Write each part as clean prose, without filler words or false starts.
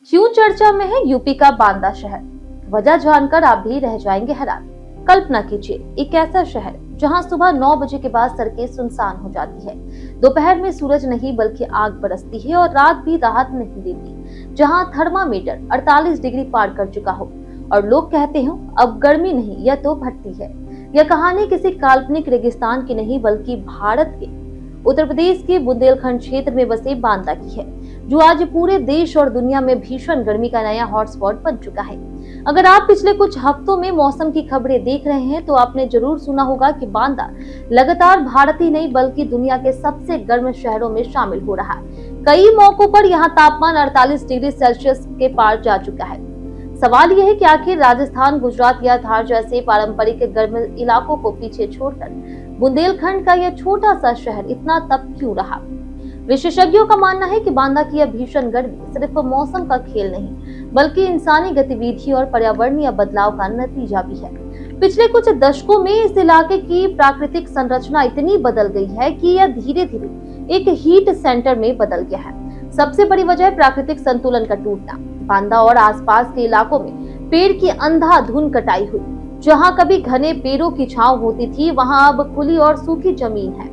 क्यों चर्चा में है यूपी का बांदा शहर? वजह जानकर आप भी रह जाएंगे हैरान। कल्पना कीजिए एक ऐसा शहर जहां सुबह 9 बजे के बाद सड़कें सुनसान हो जाती है, दोपहर में सूरज नहीं बल्कि आग बरसती है और रात भी राहत नहीं देती, जहां थर्मामीटर 48 डिग्री पार कर चुका हो और लोग कहते हो अब गर्मी नहीं यह तो भट्टी है। यह कहानी किसी काल्पनिक रेगिस्तान की नहीं बल्कि भारत के उत्तर प्रदेश के बुंदेलखंड क्षेत्र में बसे बांदा की है, जो आज पूरे देश और दुनिया में भीषण गर्मी का नया हॉटस्पॉट बन चुका है। अगर आप पिछले कुछ हफ्तों में मौसम की खबरें देख रहे हैं तो आपने जरूर सुना होगा कि बांदा लगातार भारत ही नहीं बल्कि दुनिया के सबसे गर्म शहरों में शामिल हो रहा है। कई मौकों पर यहाँ तापमान 48 डिग्री सेल्सियस के पार जा चुका है। सवाल यह है कि आखिर राजस्थान, गुजरात या धार जैसे पारंपरिक गर्म इलाकों को पीछे छोड़कर बुंदेलखंड का यह छोटा सा शहर इतना तप क्यों रहा? विशेषज्ञों का मानना है कि बांदा की यह भीषण गर्मी सिर्फ मौसम का खेल नहीं बल्कि इंसानी गतिविधि और पर्यावरणीय बदलाव का नतीजा भी है। पिछले कुछ दशकों में इस इलाके की प्राकृतिक संरचना इतनी बदल गई है कि यह धीरे धीरे एक हीट सेंटर में बदल गया है। सबसे बड़ी वजह है प्राकृतिक संतुलन का टूटना। बांदा और आसपास के इलाकों में पेड़ की अंधाधुंध कटाई हुई। जहां कभी घने पेड़ों की छांव होती थी, वहां अब खुली और सूखी जमीन है।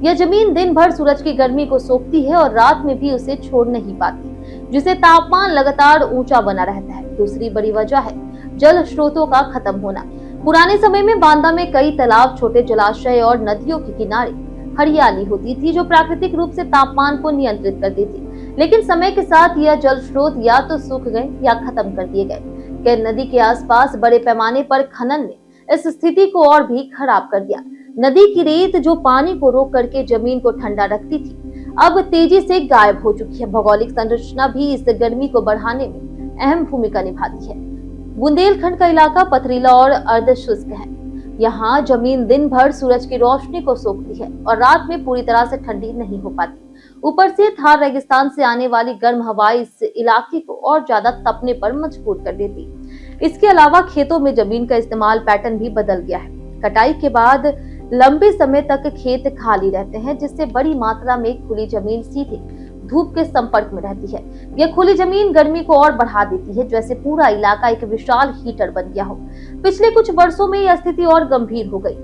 यह जमीन दिन भर सूरज की गर्मी को सोखती है और रात में भी उसे छोड़ नहीं पाती, जिससे तापमान लगातार ऊंचा बना रहता है। दूसरी बड़ी वजह है जल स्रोतों का खत्म होना। पुराने समय में बांदा में कई तालाब, छोटे जलाशय और नदियों के किनारे हरियाली होती थी, जो प्राकृतिक रूप से तापमान को नियंत्रित करती थी। लेकिन समय के साथ यह जल स्रोत या तो सूख गए या खत्म कर दिए गए। कि नदी के आसपास बड़े पैमाने पर खनन ने इस स्थिति को और भी खराब कर दिया। नदी की रेत जो पानी को रोक करके जमीन को ठंडा रखती थी, अब तेजी से गायब हो चुकी है। भौगोलिक संरचना भी इस गर्मी को बढ़ाने में अहम भूमिका निभाती है। बुंदेलखंड का इलाका पथरीला और अर्धशुष्क है। यहाँ जमीन दिन भर सूरज की रोशनी को सोखती है और रात में पूरी तरह से ठंडी नहीं हो पाती। ऊपर से थार रेगिस्तान से आने वाली गर्म हवा इस इलाके को और ज्यादा तपने पर मजबूर कर देती। इसके अलावा खेतों में जमीन का इस्तेमाल पैटर्न भी बदल गया है। कटाई के बाद लंबे समय तक खेत खाली रहते हैं, जिससे बड़ी मात्रा में खुली जमीन सीधे धूप के संपर्क में रहती है। यह खुली जमीन गर्मी को और बढ़ा देती है, जैसे पूरा इलाका एक विशाल हीटर बन गया हो। पिछले कुछ वर्षों में यह स्थिति और गंभीर हो गई।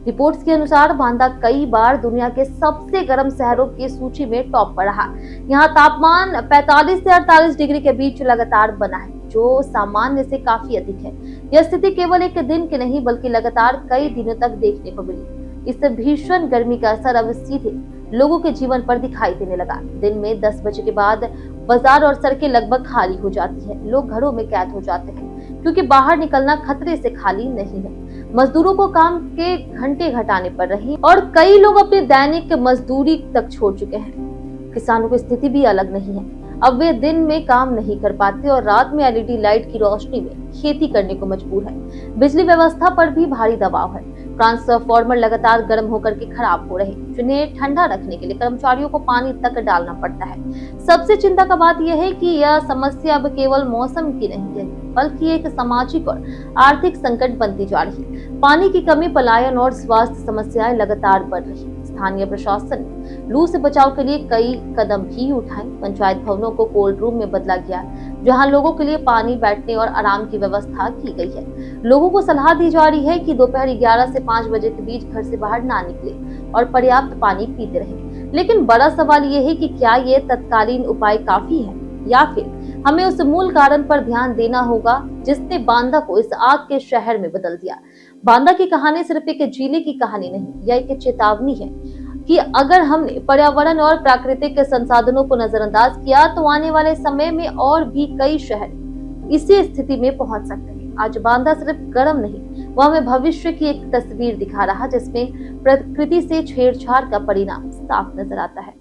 रिपोर्ट्स के अनुसार बांदा कई बार दुनिया के सबसे गर्म शहरों की सूची में टॉप पर रहा। यहाँ तापमान 45 से 48 डिग्री के बीच लगातार बना है, जो सामान्य से काफी अधिक है। यह स्थिति केवल एक दिन की नहीं बल्कि लगातार कई दिनों तक देखने को मिली। इस भीषण गर्मी का असर अब सीधे लोगों के जीवन पर दिखाई देने लगा। दिन में 10 बजे के बाद बाजार और सड़कें लगभग खाली हो जाती है। लोग घरों में कैद हो जाते हैं क्योंकि बाहर निकलना खतरे से खाली नहीं है। मजदूरों को काम के घंटे घटाने पड़ रही और कई लोग अपनी दैनिक मजदूरी तक छोड़ चुके हैं। किसानों की स्थिति भी अलग नहीं है। अब वे दिन में काम नहीं कर पाते और रात में एलईडी लाइट की रोशनी में खेती करने को मजबूर है। बिजली व्यवस्था पर भी भारी दबाव है। ट्रांसफार्मर लगातार गर्म होकर के खराब हो रहे, जिन्हें ठंडा रखने के लिए कर्मचारियों को पानी तक डालना पड़ता है। सबसे चिंता का बात यह है कि यह समस्या अब केवल मौसम की नहीं है बल्कि एक सामाजिक और आर्थिक संकट बनती जा रही है। पानी की कमी, पलायन और स्वास्थ्य समस्याएं लगातार बढ़ रही है। स्थानीय प्रशासन ने लू से बचाव के लिए कई कदम भी उठाए। पंचायत भवनों को कोल्ड रूम में बदला गया, जहां लोगों के लिए पानी, बैठने और आराम की व्यवस्था की गई है। लोगों को सलाह दी जा रही है कि दोपहर 11 से 5 बजे के बीच घर से बाहर ना निकले और पर्याप्त पानी पीते रहें। लेकिन बड़ा सवाल ये है कि क्या ये तत्कालीन उपाय काफी है या फिर हमें उस मूल कारण पर ध्यान देना होगा जिसने बांदा को इस आग के शहर में बदल दिया। बांदा की कहानी सिर्फ एक जिले की कहानी नहीं, यह एक चेतावनी है कि अगर हमने पर्यावरण और प्राकृतिक संसाधनों को नजरअंदाज किया तो आने वाले समय में और भी कई शहर इसी स्थिति में पहुंच सकते हैं। आज बांदा सिर्फ गर्म नहीं, वह हमें भविष्य की एक तस्वीर दिखा रहा जिसमें प्रकृति से छेड़छाड़ का परिणाम साफ नजर आता है।